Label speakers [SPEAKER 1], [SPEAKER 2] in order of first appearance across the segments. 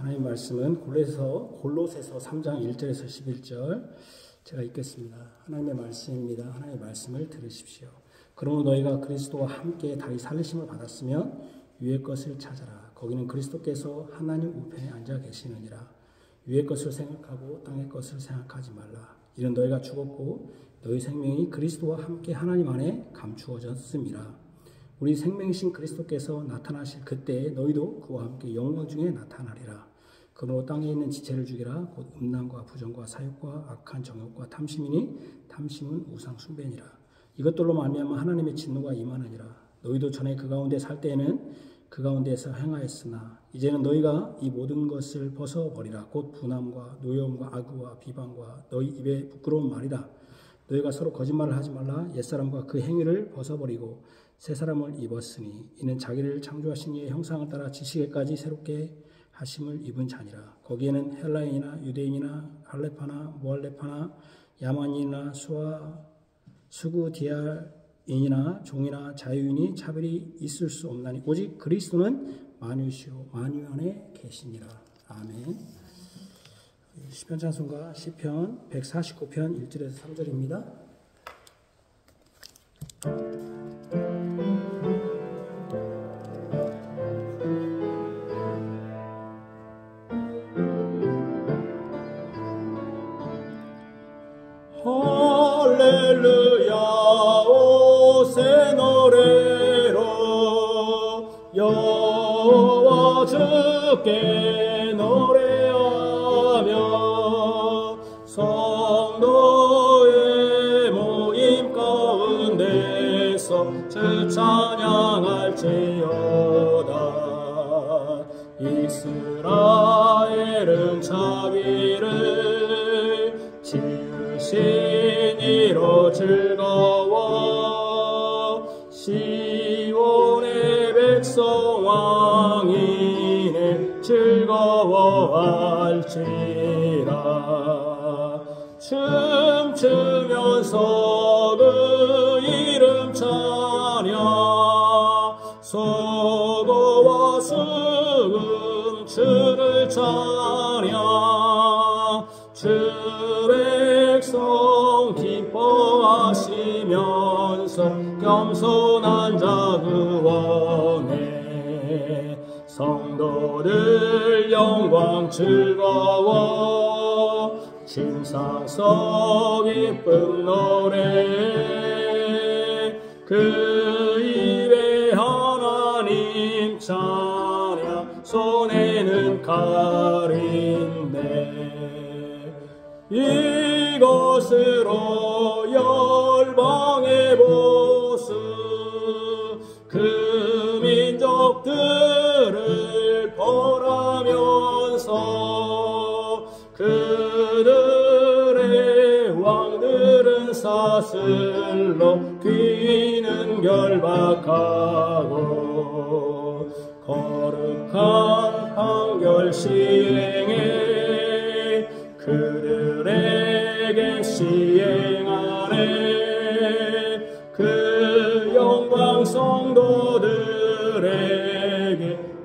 [SPEAKER 1] 하나님 말씀은 골로새서 3장 1절에서 11절 제가 읽겠습니다. 하나님의 말씀입니다. 하나님의 말씀을 들으십시오. 그러므로 너희가 그리스도와 함께 다시 살리심을 받았으면 위의 것을 찾아라. 거기는 그리스도께서 하나님 우편에 앉아 계시느니라. 위의 것을 생각하고 땅의 것을 생각하지 말라. 이는 너희가 죽었고 너희 생명이 그리스도와 함께 하나님 안에 감추어졌음이라. 우리 생명이신 그리스도께서 나타나실 그때에 너희도 그와 함께 영광 중에 나타나리라. 그러므로 땅에 있는 지체를 죽이라. 곧 음란과 부정과 사욕과 악한 정욕과 탐심이니 탐심은 우상 숭배니라. 이것들로 말미암아 하나님의 진노가 임하느니라. 너희도 전에 그 가운데 살 때에는 그 가운데에서 행하였으나 이제는 너희가 이 모든 것을 벗어버리라. 곧 분함과 노여움과 악의와 비방과 너희 입에 부끄러운 말이다. 너희가 서로 거짓말을 하지 말라. 옛사람과 그 행위를 벗어버리고 새 사람을 입었으니 이는 자기를 창조하신 이의 형상을 따라 지식에까지 새롭게 하심을 입은 자니라. 거기에는 헬라인이나 유대인이나 할레파나 모할레파나 야만인이나 수구디아인이나 종이나 자유인이 차별이 있을 수 없나니 오직 그리스도는 만유시요 만유 안에 계시니라. 아멘. 시편 찬송가 시편 149편 1절에서 3절입니다.
[SPEAKER 2] 할렐루야 오세 노래로 여호와 주께 노래하며 성도의 모임 가운데서 주 찬양할지어다. 이스라엘은 자기를 지으신 이로 즐거워 시온의 백성 왕이네 즐거워할지라. 춤추면서 그 이름 찬양 소고와 수금 주를 찬양 주 백성 기뻐하시면서 겸손한 자 구원해 성도들 영광 즐거워 진상서 기쁨 노래 그 입에 하나님 찬양 손에는 칼인데 이것으로 열방의 보수 그 민족들을 벌하면서 그들의 왕들은 사슬로 귀는 결박하고 거룩한 판결 시행해 그들에게 시행하네. 그 영광 성도들에게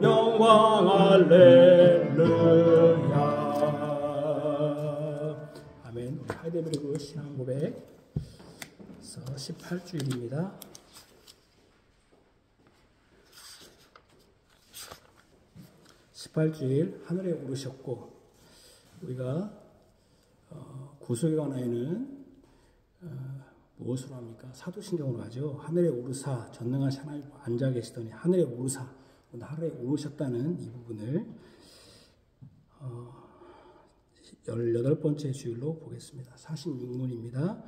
[SPEAKER 2] 영광 할렐루야.
[SPEAKER 1] 아멘. 하이데베르그 신앙 고백에서 18주일입니다. 18주일 하늘에 오르셨고 우리가 구속에 관하여는 무엇으로 합니까? 사도신경으로 하죠. 하늘에 오르사 전능하신 하나님 앉아 계시더니 하늘에 오르사 오늘 하늘에 오르셨다는 이 부분을 18번째 주일로 보겠습니다. 46문입니다.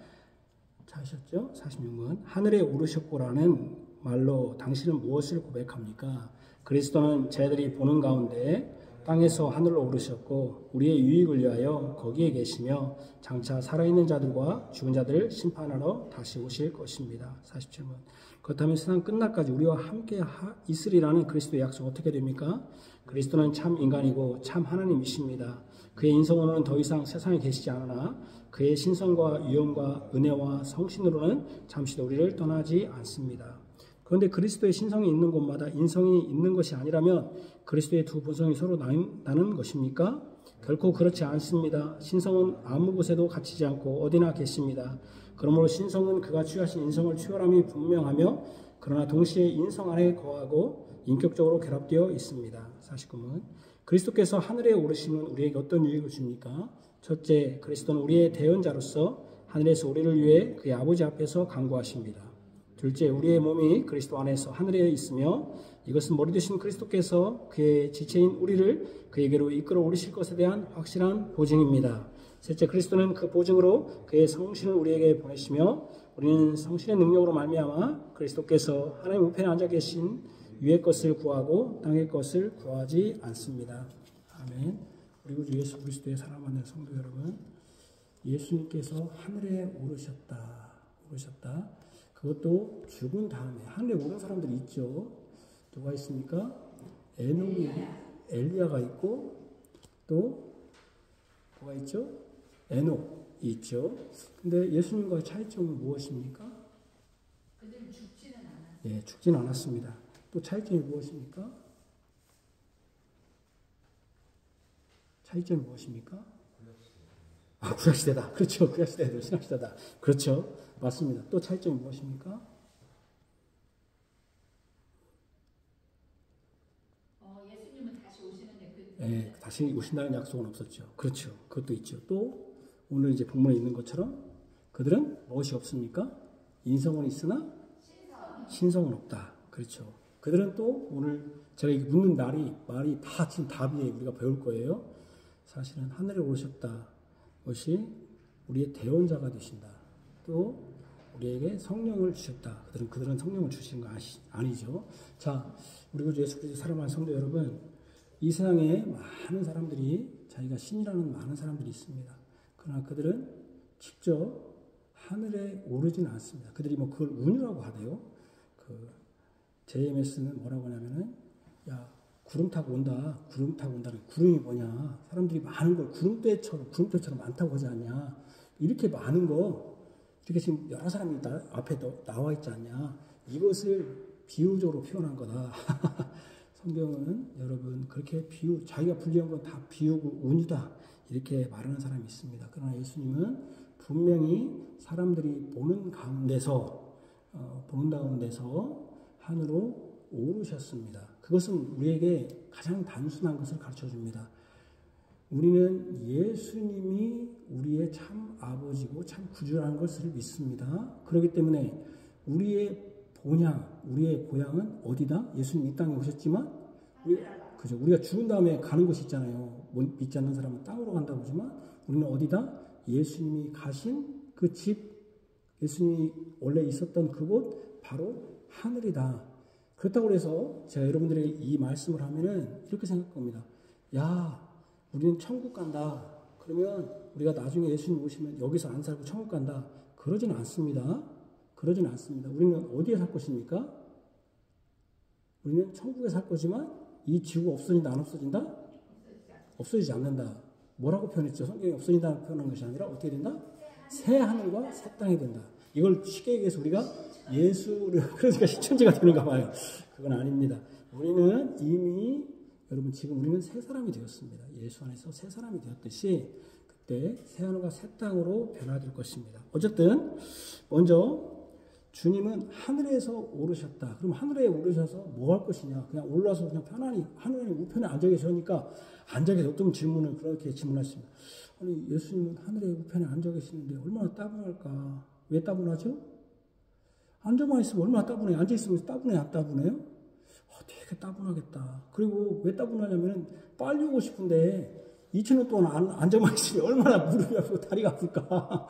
[SPEAKER 1] 찾으셨죠? 46문. 하늘에 오르셨고라는 말로 당신은 무엇을 고백합니까? 그리스도는 저희들이 보는 가운데 땅에서 하늘로 오르셨고 우리의 유익을 위하여 거기에 계시며 장차 살아있는 자들과 죽은 자들을 심판하러 다시 오실 것입니다. 47문. 그렇다면 세상 끝날까지 우리와 함께 있으리라는 그리스도의 약속 어떻게 됩니까? 그리스도는 참 인간이고 참 하나님이십니다. 그의 인성으로는 더 이상 세상에 계시지 않으나 그의 신성과 위엄과 은혜와 성신으로는 잠시도 우리를 떠나지 않습니다. 그런데 그리스도의 신성이 있는 곳마다 인성이 있는 것이 아니라면 그리스도의 두 본성이 서로 나는 것입니까? 결코 그렇지 않습니다. 신성은 아무 곳에도 갇히지 않고 어디나 계십니다. 그러므로 신성은 그가 취하신 인성을 초월함이 분명하며 그러나 동시에 인성 안에 거하고 인격적으로 결합되어 있습니다. 49문 그리스도께서 하늘에 오르심은 우리에게 어떤 유익을 줍니까? 첫째, 그리스도는 우리의 대언자로서 하늘에서 우리를 위해 그의 아버지 앞에서 간구하십니다. 둘째, 우리의 몸이 그리스도 안에서 하늘에 있으며 이것은 머리 되신 그리스도께서 그의 지체인 우리를 그에게로 이끌어 오르실 것에 대한 확실한 보증입니다. 셋째, 그리스도는 그 보증으로 그의 성신을 우리에게 보내시며 우리는 성신의 능력으로 말미암아 그리스도께서 하나님 우편에 앉아 계신 위의 것을 구하고 땅의 것을 구하지 않습니다. 아멘. 우리 구주 예수 그리스도의 사랑하는 성도 여러분, 예수님께서 하늘에 오르셨다. 그것도 죽은 다음에 하늘에 오른 사람들이 있죠. 누가 있습니까? 에녹이, 엘리야가 있고 또 누가 있죠? 에녹이 있죠. 근데 예수님과의 차이점은 무엇입니까?
[SPEAKER 3] 그들은 죽지는 않았어요.
[SPEAKER 1] 예, 죽지는 않았습니다. 또 차이점이 무엇입니까? 차이점이 무엇입니까? 구약시대다. 그렇죠. 구약시대도 신약시대다. 그렇죠. 맞습니다. 또 차이점이 무엇입니까?
[SPEAKER 3] 예수님은 다시 오시는데
[SPEAKER 1] 예, 다시 오신다는 약속은 없었죠. 그렇죠. 그것도 있죠. 또 오늘 이제 본문에 있는 것처럼 그들은 무엇이 없습니까? 인성은 있으나 신성은 없다. 그렇죠. 그들은 또 오늘 제가 묻는 말이 다 지금 답이에요. 우리가 배울 거예요. 사실은 하늘에 오르셨다. 것이 우리의 대언자가 되신다. 또 우리에게 성령을 주셨다. 그들은 성령을 주신 거 아니죠. 자, 우리 구주 예수 그리스도 사랑하는 성도 여러분, 이 세상에 많은 사람들이 자기가 신이라는 많은 사람들이 있습니다. 그러나 그들은 직접 하늘에 오르지는 않습니다. 그들이 뭐 그걸 운이라고 하대요. 그 JMS는 뭐라고 하냐면은 야 구름 타고 온다. 구름이 뭐냐? 사람들이 많은 걸 구름대처럼 많다고 하지 않냐? 이렇게 많은 거, 이렇게 지금 여러 사람이 앞에 나와 있지 않냐? 이것을 비유적으로 표현한 거다. 성경은 여러분 그렇게 자기가 불리한 건 다 비유고 운이다. 이렇게 말하는 사람이 있습니다. 그러나 예수님은 분명히 사람들이 보는 가운데서 하늘로 오르셨습니다. 그것은 우리에게 가장 단순한 것을 가르쳐 줍니다. 우리는 예수님이 우리의 참 아버지고 참 구주라는 것을 믿습니다. 그렇기 때문에 우리의 고향은 어디다? 예수님 이 땅에 오셨지만 우리가 죽은 다음에 가는 곳이 있잖아요. 믿지 않는 사람은 땅으로 간다고 하지만 우리는 어디다? 예수님이 가신 그 집, 예수님이 원래 있었던 그곳 바로 하늘이다. 그렇다고 해서 제가 여러분들에게 이 말씀을 하면은 이렇게 생각합니다. 야, 우리는 천국 간다. 그러면 우리가 나중에 예수님 오시면 여기서 안 살고 천국 간다. 그러지는 않습니다. 우리는 어디에 살 것입니까? 우리는 천국에 살 거지만 이 지구가 없어진다, 안 없어진다? 없어지지 않는다. 뭐라고 표현했죠? 성경이 없어진다는 표현한 것이 아니라 어떻게 된다? 새 하늘과 새 땅이 된다. 이걸 쉽게 얘기해서 우리가 그러니까 신천지가 되는가 봐요. 그건 아닙니다. 우리는 이미 지금 우리는 새 사람이 되었습니다. 예수 안에서 새 사람이 되었듯이 그때 새 하늘과 새 땅으로 변화될 것입니다. 어쨌든 먼저 주님은 하늘에서 오르셨다. 그럼 하늘에 오르셔서 뭐 할 것이냐? 그냥 올라서 그냥 편안히 하늘의 우편에 앉아 계시니까 어떤 질문을 그렇게 질문하십니다. 아니 예수님은 하늘의 우편에 앉아 계시는데 얼마나 따분할까? 왜 따분하죠? 앉아만 있으면 얼마나 따분해. 앉아있으면 따분해, 안 따분해요? 되게 따분하겠다. 그리고 왜 따분하냐면 빨리 오고 싶은데 2000년 동안 앉아만 있으면 얼마나 무릎이 아프고 다리가 아플까.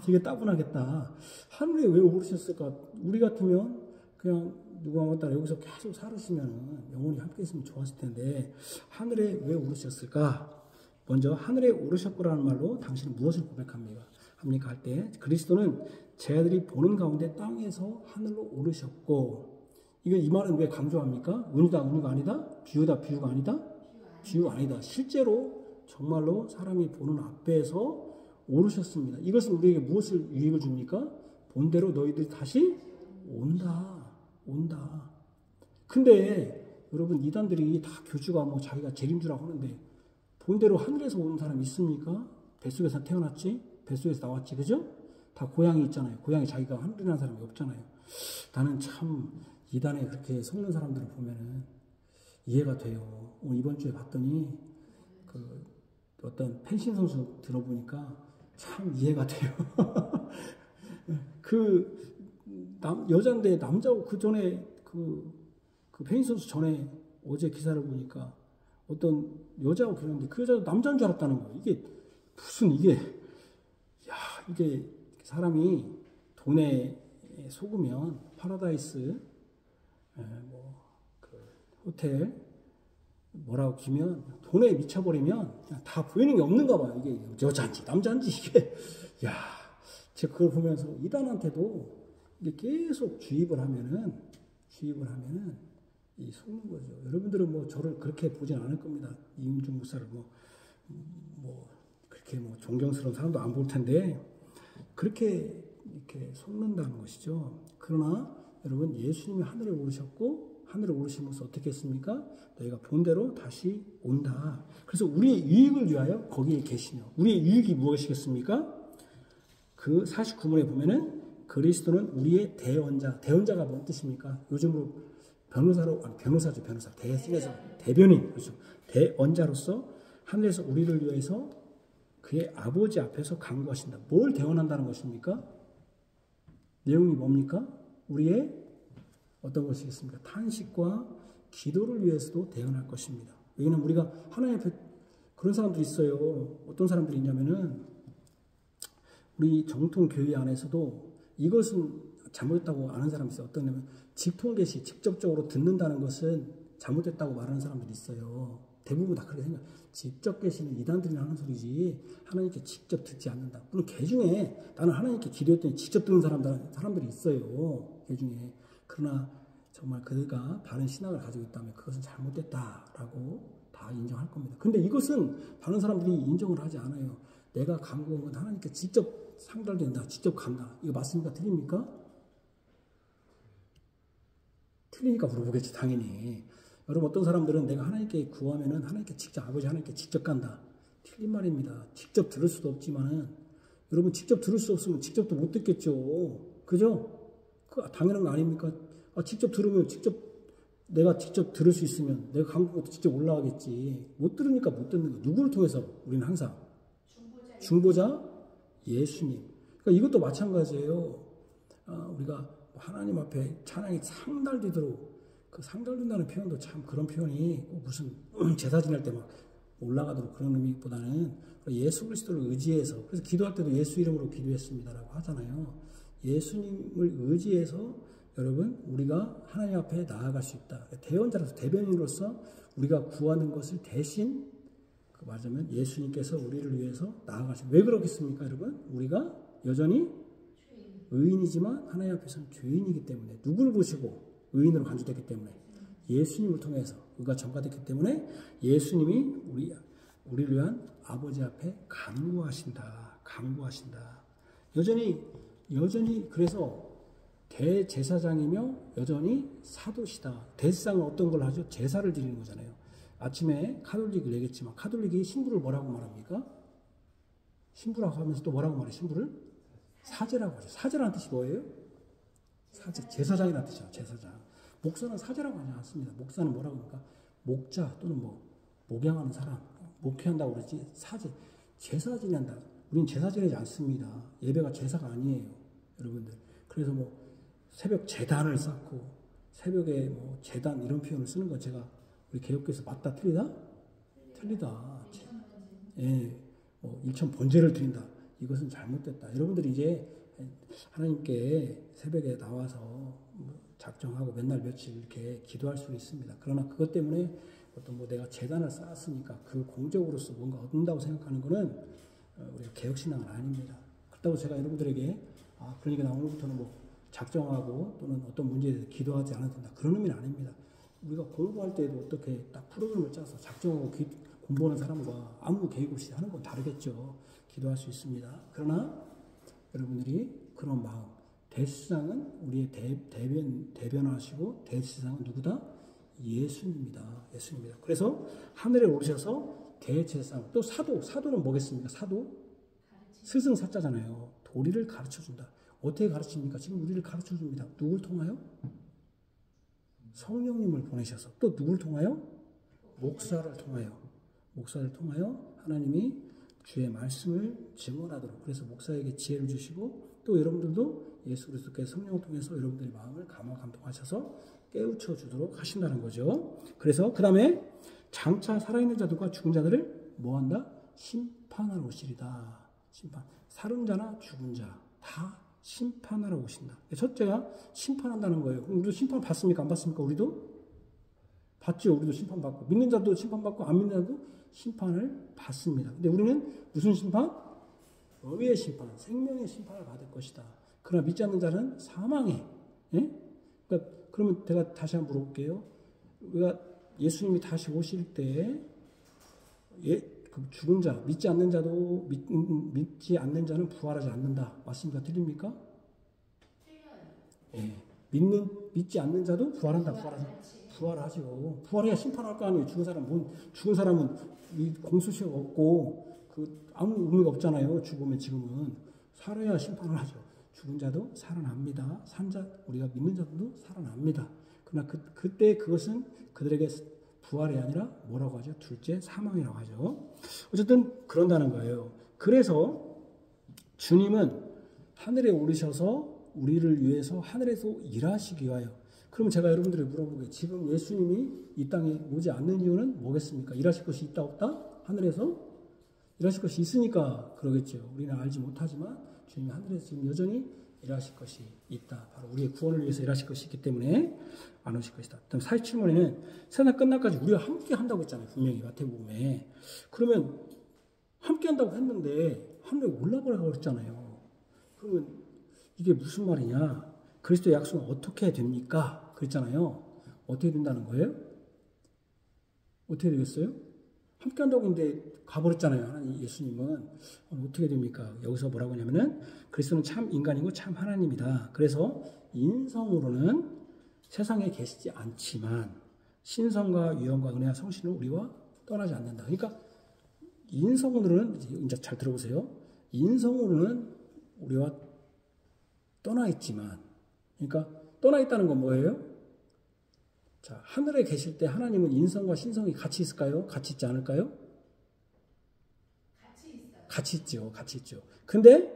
[SPEAKER 1] 되게 따분하겠다. 하늘에 왜 오르셨을까? 우리 같으면 그냥 누가 따라 여기서 계속 살으시면 영원히 함께 있으면 좋았을 텐데 하늘에 왜 오르셨을까? 먼저 하늘에 오르셨구라는 말로 당신은 무엇을 고백합니까? 할 때 그리스도는 제 아들이 보는 가운데 땅에서 하늘로 오르셨고, 이 말은 왜 강조합니까? 운이가 아니다? 비유가 아니다? 비유가 아니다. 실제로 정말로 사람이 보는 앞에서 오르셨습니다. 이것은 우리에게 무엇을 유익을 줍니까? 본대로 너희들이 다시 온다. 온다. 근데 여러분 이단들이 다 교주가 뭐 자기가 재림주라고 하는데 본대로 하늘에서 온 사람 있습니까? 뱃속에서 태어났지? 뱃속에서 나왔지, 그죠? 다 고향이 있잖아요. 고향이 자기가 하늘이라는 사람이 없잖아요. 나는 참 이단에 그렇게 속는 사람들을 보면은 이해가 돼요. 오늘 이번 주에 봤더니 그 어떤 펜싱 선수 들어보니까 참 이해가 돼요. 여자인데 남자고 그 전에 그 펜싱 선수 전에 어제 기사를 보니까 어떤 여자하고 결혼했는데 그 여자도 남자인 줄 알았다는 거예요. 이게 무슨 이게 사람이 돈에 속으면 파라다이스 그 호텔 뭐라고 기면 돈에 미쳐버리면 그냥 다 보이는 게 없는가 봐요. 이게 여자인지 남자인지 이게 제가 그걸 보면서 이단한테도 이게 계속 주입을 하면은 이 속는 거죠. 여러분들은 뭐 저를 그렇게 보진 않을 겁니다. 이은중 목사를 그렇게 존경스러운 사람도 안 볼 텐데 그렇게 이렇게 속는다는 것이죠. 그러나 여러분 예수님이 하늘에 오르셨고 하늘에 오르시면서 어떻게 했습니까? 너희가 본대로 다시 온다. 그래서 우리의 유익을 위하여 거기에 계시며 우리의 유익이 무엇이겠습니까? 그 49문에 보면은 그리스도는 우리의 대언자가 뭔 뜻입니까? 요즘으로 변호사 대신에서 대변인, 그렇죠. 대언자로서 하늘에서 우리를 위해서 그의 아버지 앞에서 간구하신다. 뭘 대언한다는 것입니까? 내용이 뭡니까? 우리의 어떤 것이겠습니까? 탄식과 기도를 위해서도 대언할 것입니다. 왜냐하면 우리가 하나님 앞에 그런 사람들이 있어요. 어떤 사람들이 있냐면은 우리 정통 교회 안에서도 이것은 잘못됐다고 아는 사람이 있어요. 어떤 냐면 직통계시 직접적으로 듣는다는 것은 잘못됐다고 말하는 사람들이 있어요. 대부분 다 그렇게 생각해요. 직접 계시는 이단들이 하는 소리지 하나님께 직접 듣지 않는다. 물론 개 중에 나는 하나님께 기도했더니 직접 듣는 사람들이 있어요. 개 중에. 그러나 정말 그가 바른 신앙을 가지고 있다면 그것은 잘못됐다라고 다 인정할 겁니다. 근데 이것은 다른 사람들이 인정을 하지 않아요. 내가 간구한 건 하나님께 직접 상달된다. 직접 간다. 이거 맞습니까? 틀립니까? 틀리니까 물어보겠지 당연히. 여러분 어떤 사람들은 내가 하나님께 구하면은 하나님께 직접 아버지 하나님께 직접 간다. 틀린 말입니다. 직접 들을 수도 없지만은 여러분 직접 들을 수 없으면 직접도 못 듣겠죠. 그죠? 그 당연한 거 아닙니까? 직접 들으면 내가 직접 들을 수 있으면 내가 간구도 직접 올라가겠지. 못 들으니까 못 듣는 거. 누구를 통해서? 우리는 항상 중보자 예수님. 그러니까 이것도 마찬가지예요. 우리가 하나님 앞에 찬양이 상달되도록 그 상달된다는 표현도 참 그런 표현이 꼭 무슨 제사 지낼 때 막 올라가도록 그런 의미보다는 예수 그리스도를 의지해서 그래서 기도할 때도 예수 이름으로 기도했습니다라고 하잖아요. 예수님을 의지해서 여러분 우리가 하나님 앞에 나아갈 수 있다. 대언자로서 대변인으로서 우리가 구하는 것을 대신 말하자면 예수님께서 우리를 위해서 나아가시고 왜 그렇겠습니까 여러분? 우리가 여전히 의인이지만 하나님 앞에서는 죄인이기 때문에 누구를 보시고 의인으로 간주됐기 때문에 예수님을 통해서 의가 전가됐기 때문에 예수님이 우리를 위한 아버지 앞에 간구하신다. 여전히 그래서 대제사장이며 여전히 사도시다. 대제사장은 어떤 걸 하죠? 제사를 드리는 거잖아요. 아침에 카톨릭을 얘기했지만 카톨릭이 신부를 뭐라고 말합니까? 신부라고 하면서 또 뭐라고 말해요? 신부를? 사제라고 하죠. 사제라는 뜻이 뭐예요? 사제, 제사장이라는 뜻이죠. 제사장. 목사는 사제라고 하지 않습니다. 목사는 뭐라고 합니까? 목자 또는 목양하는 사람, 목회한다고 그러지 사제, 제사 지낸다. 우리는 제사 지내지 않습니다. 예배가 제사가 아니에요. 여러분들. 그래서 새벽 재단을 쌓고 새벽에 재단 이런 표현을 쓰는 거 제가 우리 개혁교에서 맞다 틀리다? 틀리다. 예, 일천 번제를 드린다. 이것은 잘못됐다. 여러분들이 이제 하나님께 새벽에 나와서 작정하고 맨날 며칠 이렇게 기도할 수 있습니다. 그러나 그것 때문에 어떤 내가 재단을 쌓았으니까 그 공적으로서 뭔가 얻는다고 생각하는 것은 우리가 개혁신앙은 아닙니다. 그렇다고 제가 여러분들에게 그러니까 나 오늘부터는 작정하고 또는 어떤 문제에 대해서 기도하지 않아도 된다. 그런 의미는 아닙니다. 우리가 공부할 때도 어떻게 딱 프로그램을 짜서 작정하고 공부하는 사람과 아무 계획 없이 하는 건 다르겠죠. 기도할 수 있습니다. 그러나 여러분들이 그런 마음, 대제사장은 우리의 대변하시고 대제사장은 누구다? 예수님입니다. 예수님입니다. 그래서 하늘에 오르셔서 대제사장, 또 사도는 뭐겠습니까? 사도? 스승사자잖아요. 도리를 가르쳐준다. 어떻게 가르칩니까? 지금 우리를 가르쳐줍니다. 누굴 통하여? 성령님을 보내셔서. 또 누굴 통하여? 목사를 통하여 하나님이 주의 말씀을 증언하도록. 그래서 목사에게 지혜를 주시고 또 여러분들도 예수 그리스도께서 성령을 통해서 여러분들의 마음을 감동하셔서 깨우쳐 주도록 하신다는 거죠. 그래서 그 다음에 장차 살아있는 자들과 죽은 자들을 뭐한다? 심판하러 오시리다. 심판. 살은 자나 죽은 자 다 심판하러 오신다. 첫째야 심판한다는 거예요. 그럼 우리도 심판 받습니까? 안 받습니까? 우리도? 받죠. 우리도 심판받고. 믿는 자도 심판받고 안 믿는 자도 심판을 받습니다. 근데 우리는 무슨 심판? 의의 심판, 생명의 심판을 받을 것이다. 그러나 믿지 않는 자는 사망에. 예? 그러니까 그러면 제가 다시 한번 물어볼게요. 우리가 예수님이 다시 오실 때 그 죽은 자, 믿지 않는 자도 믿지 않는 자는 부활하지 않는다. 맞습니까? 틀립니까? 예. 믿지 않는 자도 부활하죠. 부활해야 심판할 거 아니에요. 죽은 사람은 이 공소시효가 없고 아무 의미가 없잖아요. 죽으면 지금은 살아야 심판을 하죠. 죽은 자도 살아납니다. 우리가 믿는 자들도 살아납니다. 그러나 그때 그것은 그들에게 부활이 아니라 뭐라고 하죠? 둘째 사망이라고 하죠. 어쨌든 그런다는 거예요. 그래서 주님은 하늘에 오르셔서 우리를 위해서 하늘에서 일하시기 위하여. 그러면 제가 여러분들에게 물어보게, 지금 예수님이 이 땅에 오지 않는 이유는 뭐겠습니까? 일하실 것이 있다 없다? 하늘에서 일하실 것이 있으니까 그러겠죠. 우리는 알지 못하지만 주님이 하늘에서 지금 여전히 일하실 것이 있다. 바로 우리의 구원을 위해서 일하실 것이 있기 때문에 안 오실 것이다. 다음 47번에는 세상 끝날까지 우리가 함께 한다고 했잖아요. 분명히 마태복음에. 그러면 함께 한다고 했는데 하늘에 올라가라고 했잖아요. 그러면 이게 무슨 말이냐? 그리스도의 약속은 어떻게 됩니까? 그랬잖아요. 어떻게 된다는 거예요? 어떻게 되겠어요? 함께 한다고 했는데 가버렸잖아요. 하나님 예수님은. 어떻게 됩니까? 여기서 뭐라고 하냐면은 그리스도는 참 인간이고 참 하나님이다. 그래서 인성으로는 세상에 계시지 않지만 신성과 유형과 은혜와 성신은 우리와 떠나지 않는다. 그러니까 인성으로는 이제 잘 들어보세요. 인성으로는 우리와 떠나 있지만, 그러니까 떠나 있다는 건 뭐예요? 자, 하늘에 계실 때 하나님은 인성과 신성이 같이 있을까요? 같이 있지 않을까요? 같이 있죠. 같이 있죠. 근데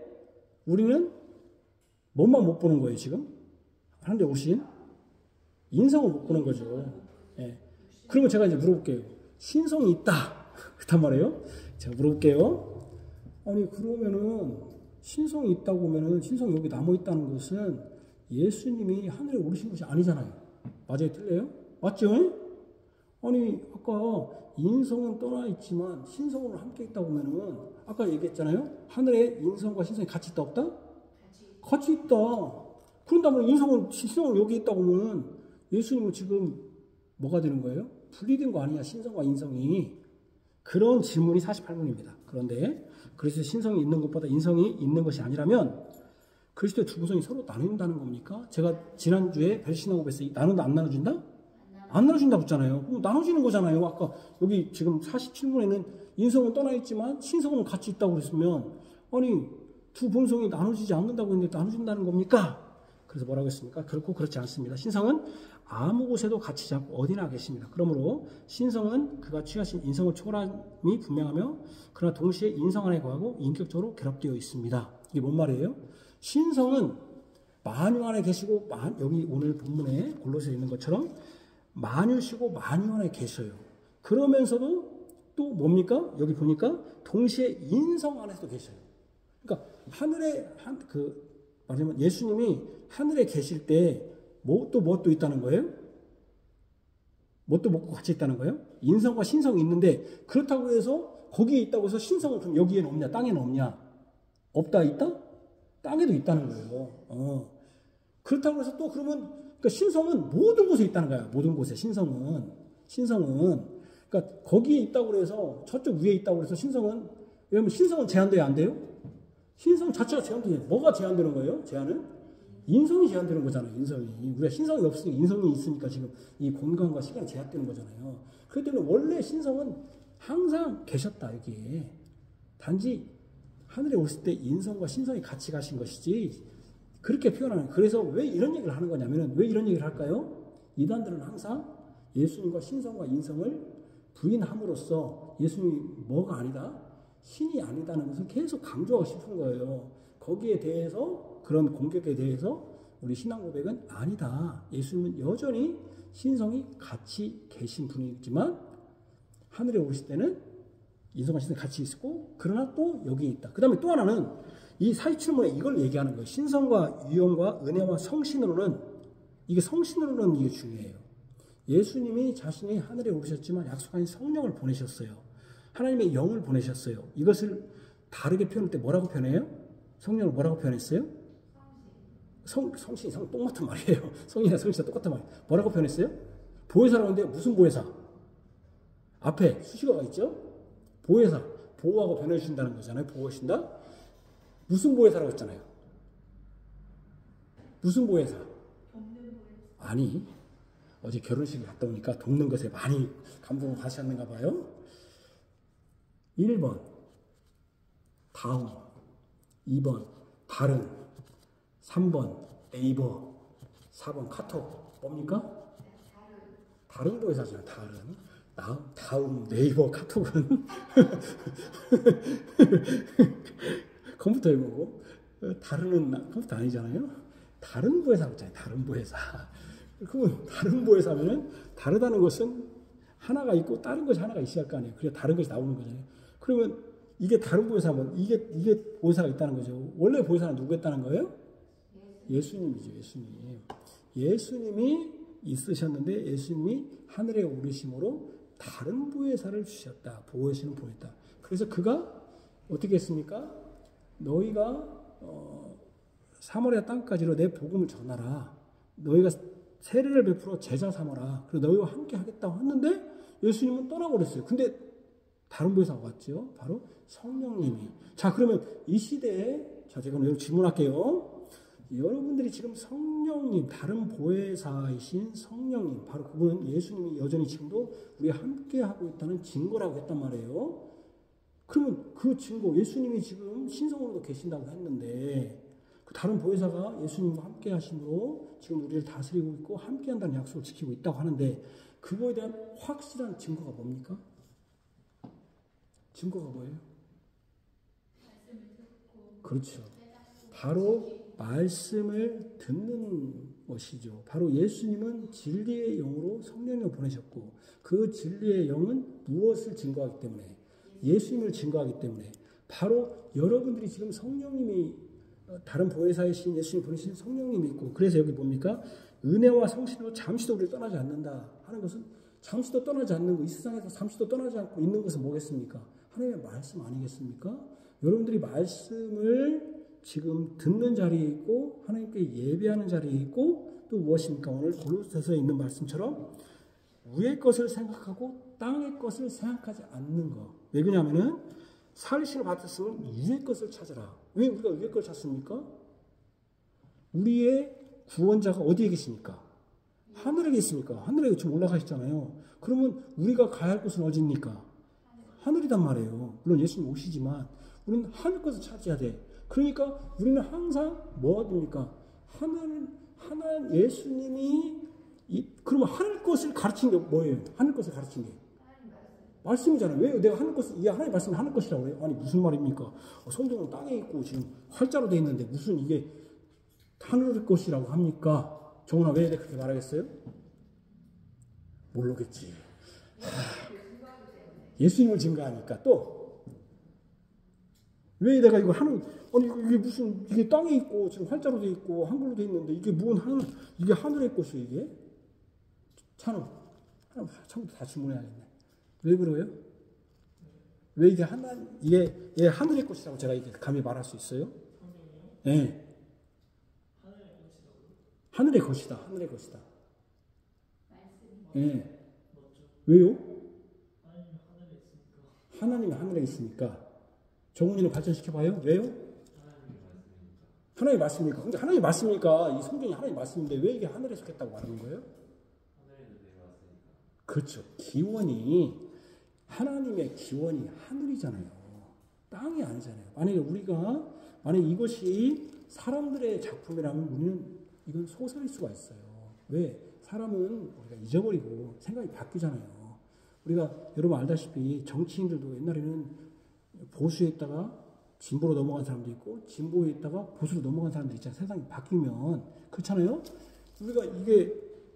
[SPEAKER 1] 우리는 뭐만 못 보는 거예요, 지금? 하늘에 오신 인성을 못 보는 거죠. 예. 그러면 제가 이제 물어볼게요. 신성이 있다. 그렇단 말이에요. 제가 물어볼게요. 아니, 그러면은 신성이 있다고 하면은 신성이 여기 남아 있다는 것은 예수님이 하늘에 오르신 것이 아니잖아요. 맞아요? 틀려요? 맞죠? 아니, 아까 인성은 떠나 있지만 신성으로 함께 있다고 하면은 아까 얘기했잖아요. 하늘에 인성과 신성이 같이 있다 없다? 같이 있다. 그런다면 인성은 신성은 여기 있다고 하면 예수님은 지금 뭐가 되는 거예요? 분리된 거 아니야? 신성과 인성이. 그런 질문이 48문입니다. 그런데 그리스도의 신성이 있는 것보다 인성이 있는 것이 아니라면 그리스도의 두 부성이 서로 나눈다는 겁니까? 제가 지난주에 벨시나고에서 나눈다 안 나눠준다? 안 나눠준다고 했잖아요. 그럼 나눠지는 거잖아요. 아까 여기 지금 47문에는 인성은 떠나 있지만 신성은 같이 있다고 그랬으면 아니 두 본성이 나눠지지 않는다고 했는데 나눠준다는 겁니까? 그래서 뭐라고 했습니까? 결코 그렇지 않습니다. 신성은 아무 곳에도 갇히지 않고 어디나 계십니다. 그러므로 신성은 그가 취하신 인성을 초월함이 분명하며 그러나 동시에 인성 안에 거하고 인격적으로 결합되어 있습니다. 이게 뭔 말이에요? 신성은 만유 안에 계시고 여기 오늘 본문에 골로새에 있는 것처럼 만유시고 만유 안에 계셔요. 그러면서도 또 뭡니까? 여기 보니까 동시에 인성 안에서도 계셔요. 그러니까 하늘에 말하자면 예수님이 하늘에 계실 때 또 있다는 거예요? 뭣도 먹고 같이 있다는 거예요? 인성과 신성이 있는데 그렇다고 해서 거기에 있다고 해서 신성은 그럼 여기에는 없냐? 땅에는 없냐? 없다 있다? 땅에도 있다는 거예요. 그렇다고 해서 또 그러면 그러니까 신성은 모든 곳에 있다는 거야. 모든 곳에 신성은 그러니까 거기에 있다고 해서 저쪽 위에 있다고 해서 신성은 왜냐면 신성은 제한돼야 안 돼요? 신성 자체가 제한돼요. 뭐가 제한되는 거예요? 제한은? 인성이 제한되는 거잖아요. 인성이. 우리가 신성이 없으니까 인성이 있으니까 지금 이 공간과 시간이 제한되는 거잖아요. 그렇기 때문에 원래 신성은 항상 계셨다 여기에. 단지 하늘에 오실 때 인성과 신성이 같이 가신 것이지 그렇게 표현하는. 그래서 왜 이런 얘기를 하는 거냐면은 왜 이런 얘기를 할까요? 이단들은 항상 예수님과 신성과 인성을 부인함으로써 예수님이 뭐가 아니다? 신이 아니다는 것을 계속 강조하고 싶은 거예요. 거기에 대해서 그런 공격에 대해서 우리 신앙 고백은 아니다. 예수님은 여전히 신성이 같이 계신 분이지만 하늘에 오실 때는 인성과 신성이 같이 있고 그러나 또 여기 있다. 그 다음에 또 하나는 이 사회출문에 이걸 얘기하는 거예요. 신성과 위엄과 은혜와 성신으로는 이게 성신으로는 이게 중요해요. 예수님이 자신이 하늘에 오르셨지만 약속한 성령을 보내셨어요. 하나님의 영을 보내셨어요. 이것을 다르게 표현할 때 뭐라고 표현해요? 성령을 뭐라고 표현했어요? 성신이 똑같은 말이에요. 성령이나 성신이 똑같은 말이에요. 뭐라고 표현했어요? 보혜사라고 하는데 무슨 보혜사? 앞에 수식어가 있죠? 보혜사. 보호하고 변해주신다는 거잖아요. 보호하신다? 무슨 보혜사라고 했잖아요. 무슨 보혜사? 아니, 어제 결혼식을 갔다 오니까 돕는 것에 많이 감동을 받으셨는가 봐요. 1번 다음, 2번 다른, 3번 네이버, 4번 카톡. 뭡니까? 다른 보혜사잖아요. 다음 네이버 카톡은 컴퓨터에 보고 다른은 컴퓨터 아니잖아요. 다른 보혜사라고 했잖아요. 다른 보혜사. 그러면 다른 보혜사면은 다르다는 것은 하나가 있고 다른 것이 하나가 있어야 할 거 아니에요. 그래야 다른 것이 나오는 거잖아요. 그러면 이게 다른 보혜사면 이게 보혜사가 있다는 거죠. 원래 보혜사는 누구였다는 거예요? 예수님이죠. 예수님이 있으셨는데 예수님이 하늘에 오르심으로 다른 보혜사를 주셨다. 보혜사는 보냈다. 그래서 그가 어떻게 했습니까? 너희가 사마리아 땅까지로 내 복음을 전하라. 너희가 세례를 베풀어 제자 삼아라. 그리고 너희와 함께 하겠다고 했는데 예수님은 떠나버렸어요. 근데 다른 보혜사가 왔죠. 바로 성령님이. 자, 그러면 이 시대에 제가 여러분 질문할게요. 여러분들이 지금 성령님, 다른 보혜사이신 성령님, 바로 그분은 예수님이 여전히 지금도 우리와 함께 하고 있다는 증거라고 했단 말이에요. 그러면 그 증거, 예수님이 지금 신성으로도 계신다고 했는데 그 다른 보혜사가 예수님과 함께 하심으로 지금 우리를 다스리고 있고 함께 한다는 약속을 지키고 있다고 하는데 그거에 대한 확실한 증거가 뭡니까? 증거가 뭐예요? 그렇죠. 바로 말씀을 듣는 것이죠. 바로 예수님은 진리의 영으로 성령을 보내셨고 그 진리의 영은 무엇을 증거하기 때문에? 예수님을 증거하기 때문에 바로 여러분들이 지금 성령님이 다른 보혜사이신 예수님 보내신 성령님이 있고 그래서 여기 뭡니까? 은혜와 성신으로 잠시도 우리를 떠나지 않는다 하는 것은 잠시도 떠나지 않는 거, 이 세상에서 잠시도 떠나지 않고 있는 것은 뭐겠습니까? 하나님의 말씀 아니겠습니까? 여러분들이 말씀을 지금 듣는 자리에 있고 하나님께 예배하는 자리에 있고 또 무엇입니까? 오늘 골로새서에 있는 말씀처럼 위의 것을 생각하고 땅의 것을 생각하지 않는 거. 왜 그러냐면은 살신을 받았으면 위의 것을 찾아라. 왜 우리가 위의 것을 찾습니까? 우리의 구원자가 어디에 계십니까? 하늘에 계십니까? 하늘에 지금 올라가셨잖아요. 그러면 우리가 가야 할 곳은 어디입니까? 하늘이단 말이에요. 물론 예수님 오시지만 우리는 하늘 것을 찾아야 돼. 그러니까 우리는 항상 뭐가 됩니까? 하나님 예수님이 그러면 하늘 것을 가르친 게 뭐예요? 하늘 것을 가르친 게 말씀이잖아요. 왜 내가 하늘 것을 하나님 말씀이 하늘 것이라고 해요? 아니 무슨 말입니까? 성경은 땅에 있고 지금 활자로 돼 있는데 무슨 이게 하늘 것이라고 합니까? 정훈아 왜 그렇게 말하겠어요? 모르겠지. 예수님을 증거하니까 또 왜 내가 이거 하늘 아니 이게 무슨 이게 땅에 있고 지금 활자로 돼 있고 한글로 돼 있는데 이게 무슨 하늘 이게 하늘의 것이 이게 처음부터 다 질문해야겠네. 왜 그래요? 왜 이게 이게 하늘의 것이라고 제가 이게 감히 말할 수 있어요? 예. 네. 하늘의 것이다. 하늘의 것이다. 예. 네. 왜요? 하나님이 하늘에 있으니까. 정훈이는 발전시켜봐요. 왜요? 하나님의 말씀입니까? 근데 하나님의 말씀이니까 이 성경이 하나님의 말씀인데 왜 이게 하늘에 속했다고 말하는 거예요? 그렇죠. 기원이 하나님의 기원이 하늘이잖아요. 땅이 아니잖아요. 만약에 이것이 사람들의 작품이라면 우리는 이건 소설일 수가 있어요. 왜? 사람은 우리가 잊어버리고 생각이 바뀌잖아요. 우리가 여러분 알다시피 정치인들도 옛날에는 보수에 있다가 진보로 넘어간 사람도 있고 진보에 있다가 보수로 넘어간 사람도 있잖아요. 세상이 바뀌면 그렇잖아요.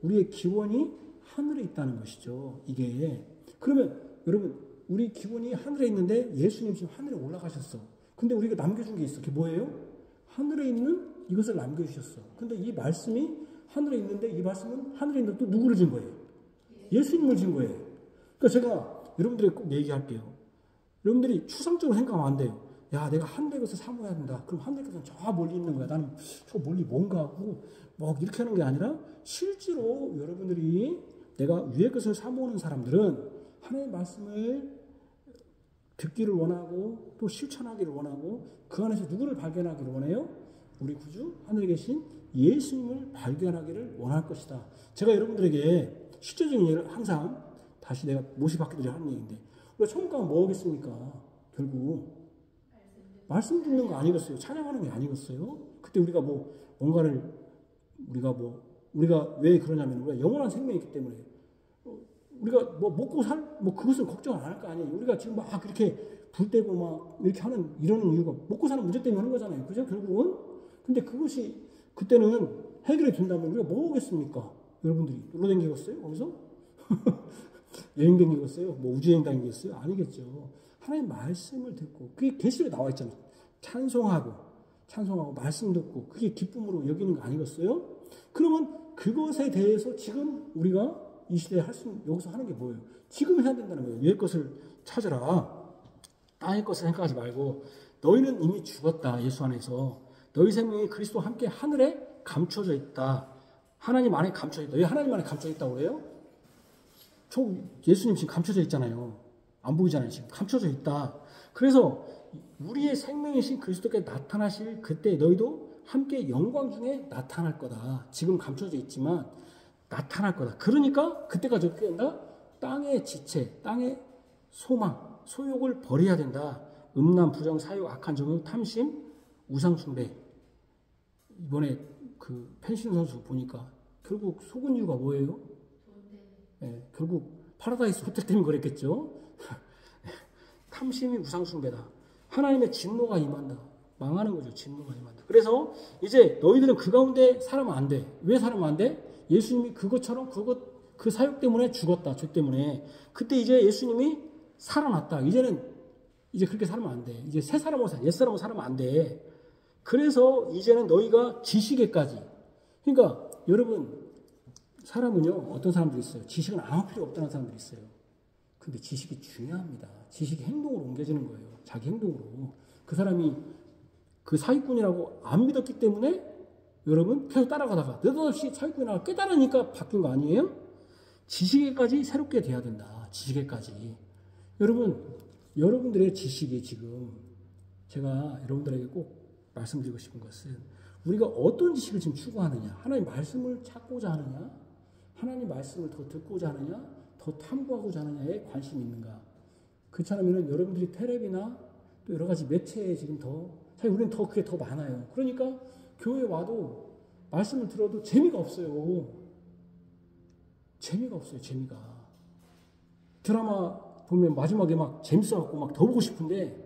[SPEAKER 1] 우리의 기원이 하늘에 있다는 것이죠. 이게 그러면 여러분 우리 기원이 하늘에 있는데 예수님 지금 하늘에 올라가셨어. 근데 우리가 남겨준 게 있어. 그게 뭐예요? 하늘에 있는 이것을 남겨주셨어. 근데 이 말씀이 하늘에 있는데 이 말씀은 하늘에 있는데 또 누구를 진 거예요? 예수님을 진 거예요. 그러니까 제가 여러분들에게 꼭 얘기할게요. 여러분들이 추상적으로 생각하면 안 돼요. 야, 내가 하늘의 것을 사모해야 된다. 그럼 하늘의 것은 저 멀리 있는 거야. 나는 저 멀리 뭔가 하고 뭐 이렇게 하는 게 아니라 실제로 여러분들이 내가 위의 것을 사모하는 사람들은 하나님의 말씀을 듣기를 원하고 또 실천하기를 원하고 그 안에서 누구를 발견하기를 원해요? 우리 구주 하늘에 계신 예수님을 발견하기를 원할 것이다. 제가 여러분들에게 실제적인 예를 항상 다시 내가 모시받기 전에 하는 얘기인데 우리가 천국 가면 뭐 하겠습니까? 결국 말씀 듣는 거 아니겠어요? 찬양하는 게 아니겠어요? 그때 우리가 우리가 왜 그러냐면 우리가 영원한 생명이 있기 때문에 우리가 그것을 걱정 안 할 거 아니에요. 우리가 지금 막 이렇게 불 떼고 막 이렇게 이러는 이유가 먹고 사는 문제 때문에 하는 거잖아요. 그죠? 결국은. 근데 그것이 그때는 해결이 된다면 우리가 뭐 오겠습니까? 여러분들이 놀러 다니겠어요? 거기서? 여행 다니겠어요? 뭐 우주여행 다니겠어요? 아니겠죠. 하나님 말씀을 듣고 그게 계시록에 나와 있잖아요. 찬송하고 말씀 듣고 그게 기쁨으로 여기는 거 아니겠어요? 그러면 그것에 대해서 지금 우리가 이 시대에 여기서 하는 게 뭐예요? 지금 해야 된다는 거예요. 위의 것을 찾으라. 땅의 것을 생각하지 말고 너희는 이미 죽었다. 예수 안에서. 너희 생명이 그리스도와 함께 하늘에 감춰져 있다. 하나님 안에 감춰져 있다. 너희 하나님 안에 감춰져 있다고 그래요? 예수님 지금 감춰져 있잖아요. 안 보이잖아요. 지금 감춰져 있다. 그래서 우리의 생명이신 그리스도께 나타나실 그때 너희도 함께 영광 중에 나타날 거다. 지금 감춰져 있지만 나타날 거다. 그러니까 그때까지 어떻게 된다? 땅의 지체, 땅의 소망, 소욕을 버려야 된다. 음란, 부정, 사욕, 악한 정욕, 탐심, 우상 숭배. 이번에 그 펜싱 선수 보니까 결국 속은 이유가 뭐예요? 네, 결국 파라다이스 호텔 때문에 그랬겠죠. 탐심이 우상 숭배다. 하나님의 진노가 임한다. 망하는 거죠. 진노가 임한다. 그래서 이제 너희들은 그 가운데 살면 안 돼. 왜 살면 안 돼? 예수님이 그것처럼 그 사욕 때문에 죽었다. 죄 때문에. 그때 이제 예수님이 살아났다. 이제 그렇게 살면 안 돼. 이제 새 사람으로 옛 사람으로 살면 안 돼. 그래서 이제는 너희가 지식에까지. 그러니까 여러분 사람은요. 어떤 사람들이 있어요. 지식은 아무 필요 없다는 사람들이 있어요. 근데 지식이 중요합니다. 지식이 행동으로 옮겨지는 거예요. 자기 행동으로. 그 사람이 그 사기꾼이라고 안 믿었기 때문에 여러분 계속 따라가다가 느닷없이 사기꾼이라고 깨달으니까 바뀐 거 아니에요? 지식에까지 새롭게 돼야 된다. 지식에까지. 여러분들의 지식이 지금 제가 여러분들에게 꼭 말씀드리고 싶은 것은 우리가 어떤 지식을 지금 추구하느냐. 하나님 말씀을 찾고자 하느냐. 하나님 말씀을 더 듣고자 하느냐. 더 탐구하고자 하느냐에 관심이 있는가. 그렇지 않으면 여러분들이 텔레비나 또 여러 가지 매체에 지금 사실 우리는 그게 더 많아요. 그러니까 교회에 와도 말씀을 들어도 재미가 없어요. 재미가. 드라마 보면 마지막에 막 재밌어갖고 막 더 보고 싶은데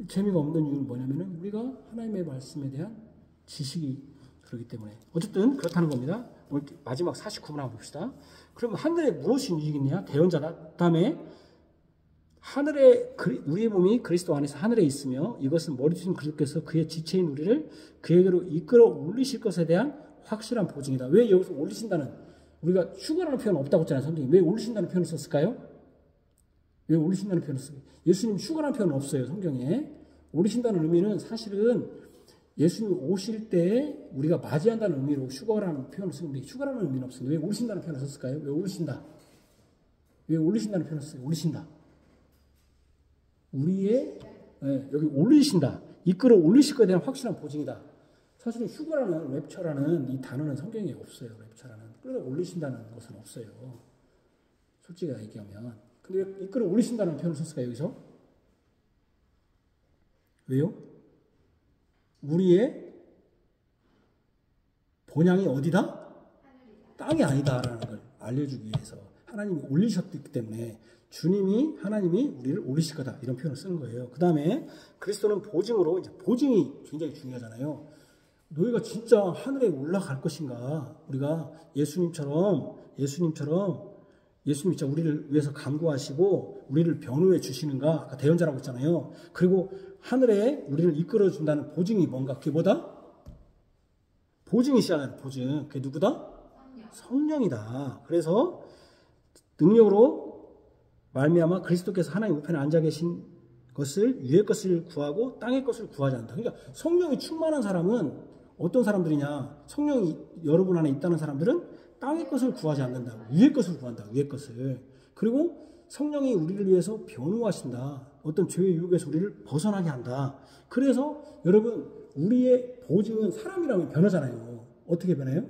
[SPEAKER 1] 재미가 없는 이유는 뭐냐면은 우리가 하나님의 말씀에 대한 지식이 그렇기 때문에. 어쨌든 그렇다는 겁니다. 오늘 마지막 49분 한번 봅시다. 그러면 하늘에 무엇이 움직이느냐? 대언자다. 다음에 우리의 몸이 그리스도 안에서 하늘에 있으며 이것은 머리 주신 그리스도께서 그의 지체인 우리를 그에게로 이끌어 올리실 것에 대한 확실한 보증이다. 왜 여기서 올리신다는 우리가 휴가라는 표현 없다고 했잖아요. 선생님. 왜 올리신다는 표현을 썼을까요? 왜 올리신다는 표현을 썼을까요? 예수님 휴가라는 표현은 없어요. 성경에. 올리신다는 의미는 사실은 예수님 오실 때 우리가 맞이한다는 의미로 휴가라는 표현을 쓰는데 휴가라는 의미는 없습니다. 왜 올리신다는 표현을 썼을까요? 왜 올리신다? 왜 올리신다는 표현을 썼어요? 올리신다. 여기 올리신다. 이끌어 올리실 것에 대한 확실한 보증이다. 사실은 휴거라는 랩처라는 이 단어는 성경에 없어요. 랩처라는. 끌어 올리신다는 것은 없어요. 솔직히 얘기하면. 근데 왜 이끌어 올리신다는 표현을 썼을까요, 여기서? 왜요? 우리의 본향이 어디다? 땅이 아니다라는 걸 알려주기 위해서 하나님이 올리셨기 때문에 주님이 하나님이 우리를 올리실 거다 이런 표현을 쓰는 거예요. 그 다음에 그리스도는 보증으로 이제 보증이 굉장히 중요하잖아요. 너희가 진짜 하늘에 올라갈 것인가? 우리가 예수님처럼 예수님이 진짜 우리를 위해서 간구하시고 우리를 변호해 주시는가? 아까 대언자라고 했잖아요. 그리고 하늘에 우리를 이끌어 준다는 보증이 뭔가? 그게 뭐다? 보증이시잖아요. 보증. 그게 누구다? 성령이다. 그래서 능력으로 말미암아 그리스도께서 하나님 우편에 앉아 계신 것을 위의 것을 구하고 땅의 것을 구하지 않는다. 그러니까 성령이 충만한 사람은 어떤 사람들이냐? 성령이 여러분 안에 있다는 사람들은 땅의 것을 구하지 않는다. 위의 것을 구한다. 위의 것을. 그리고 성령이 우리를 위해서 변호하신다. 어떤 죄의 유혹에서 우리를 벗어나게 한다. 그래서 여러분 우리의 보증은 사람이라면 변하잖아요. 어떻게 변해요?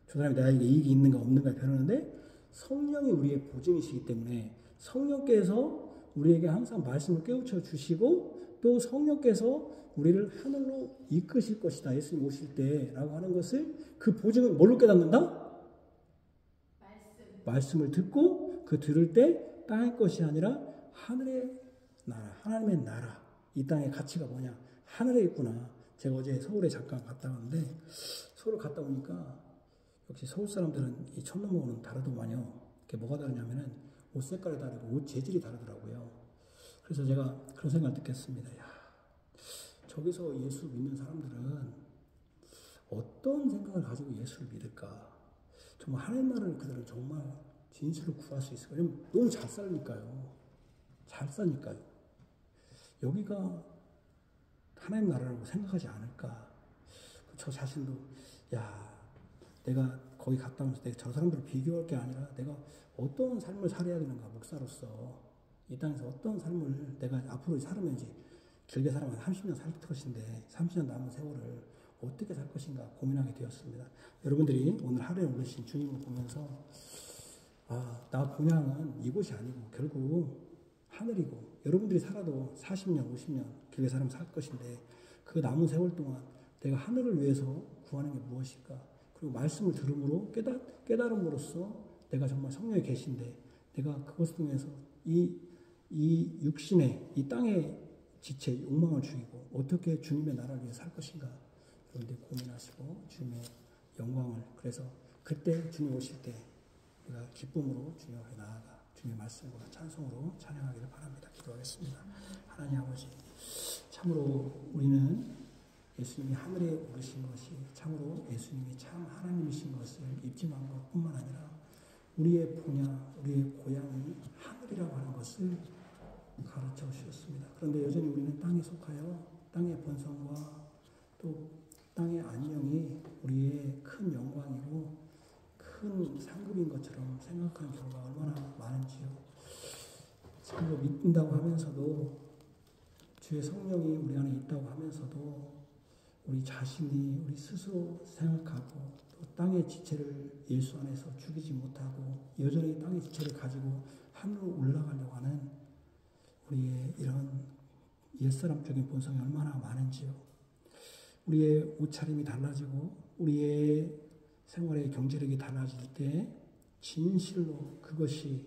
[SPEAKER 1] 저 사람이 나에게 이익이 있는가 없는가 변하는데 성령이 우리의 보증이시기 때문에 성령께서 우리에게 항상 말씀을 깨우쳐 주시고 또 성령께서 우리를 하늘로 이끄실 것이다. 예수님 오실 때라고 하는 것을 그 보증은 뭘로 깨닫는다? 말씀을 듣고 그 들을 때 땅의 것이 아니라 하늘의 나라, 하나님의 나라. 이 땅의 가치가 뭐냐? 하늘에 있구나. 제가 어제 서울에 잠깐 갔다 왔는데 서울 갔다 오니까 역시 서울 사람들은 이 천넘어오는 다르더만요. 그게 뭐가 다르냐면은 옷 색깔이 다르고 옷 재질이 다르더라고요. 그래서 제가 그런 생각을 느꼈습니다. 야, 저기서 예수 믿는 사람들은 어떤 생각을 가지고 예수를 믿을까? 정말 하나님 나라를 그들은 정말 진실로 구할 수 있을까? 왜냐면 너무 잘 사니까요. 잘 사니까요. 여기가 하나님 나라라고 생각하지 않을까? 저 자신도 야, 내가 거기 갔다 오면서 내가 저 사람들을 비교할 게 아니라 내가 어떤 삶을 살아야 되는가 목사로서 이 땅에서 어떤 삶을 내가 앞으로 살으면 이제 길게 살아면 30년 살 것인데 30년 남은 세월을 어떻게 살 것인가 고민하게 되었습니다. 여러분들이 오늘 하루에 오르신 주님을 보면서 나 본향은 이곳이 아니고 결국 하늘이고 여러분들이 살아도 40년, 50년 길게 살면 살 것인데 그 남은 세월 동안 내가 하늘을 위해서 구하는 게 무엇일까? 그리고 말씀을 들음으로 깨달음으로써 내가 정말 성령에 계신데 내가 그것을 통해서 이 육신의 이 땅의 지체 욕망을 죽이고 어떻게 주님의 나라를 위해 살 것인가 여러분들이 고민하시고 주님의 영광을 그래서 그때 주님 오실 때 우리가 기쁨으로 주님 앞에 나아가 주님의 말씀과 찬송으로 찬양하기를 바랍니다. 기도하겠습니다. 하나님 아버지 참으로 우리는 예수님이 하늘에 오르신 것이 참으로 예수님이 참 하나님이신 것을 입증한 것뿐만 아니라 우리의 본향, 우리의 고향이 하늘이라고 하는 것을 가르쳐 주셨습니다. 그런데 여전히 우리는 땅에 속하여 땅의 번성과 또 땅의 안녕이 우리의 큰 영광이고 큰 상급인 것처럼 생각하는 경우가 얼마나 많은지요. 참으로 믿는다고 하면서도 주의 성령이 우리 안에 있다고 하면서도 우리 자신이 우리 스스로 생각하고 또 땅의 지체를 예수 안에서 죽이지 못하고 여전히 땅의 지체를 가지고 하늘로 올라가려고 하는 우리의 이런 옛사람적인 본성이 얼마나 많은지요. 우리의 옷차림이 달라지고 우리의 생활의 경제력이 달라질 때 진실로 그것이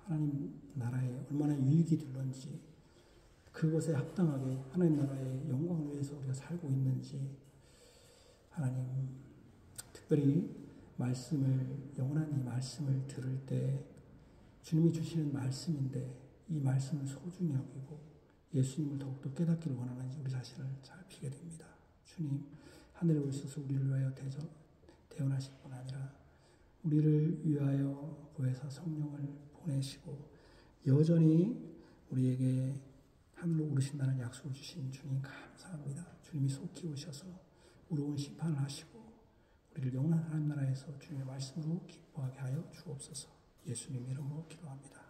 [SPEAKER 1] 하나님 나라에 얼마나 유익이 될런지 그것에 합당하게 하나님 나라의 영광을 위해서 우리가 살고 있는지 하나님 특별히 영원한 이 말씀을 들을 때 주님이 주시는 말씀인데 이 말씀을 소중히 여기고 예수님을 더욱더 깨닫기를 원하는지 우리 자신을 잘 비게 됩니다. 주님 하늘에 오셔서 우리를 위하여 태어나실 뿐 아니라 우리를 위하여 보혜사 성령을 보내시고 여전히 우리에게 하늘로 오르신다는 약속을 주신 주님 감사합니다. 주님이 속히 오셔서 의로운 심판을 하시고 우리를 영원한 하나님 나라에서 주님의 말씀으로 기뻐하게 하여 주옵소서. 예수님 이름으로 기도합니다.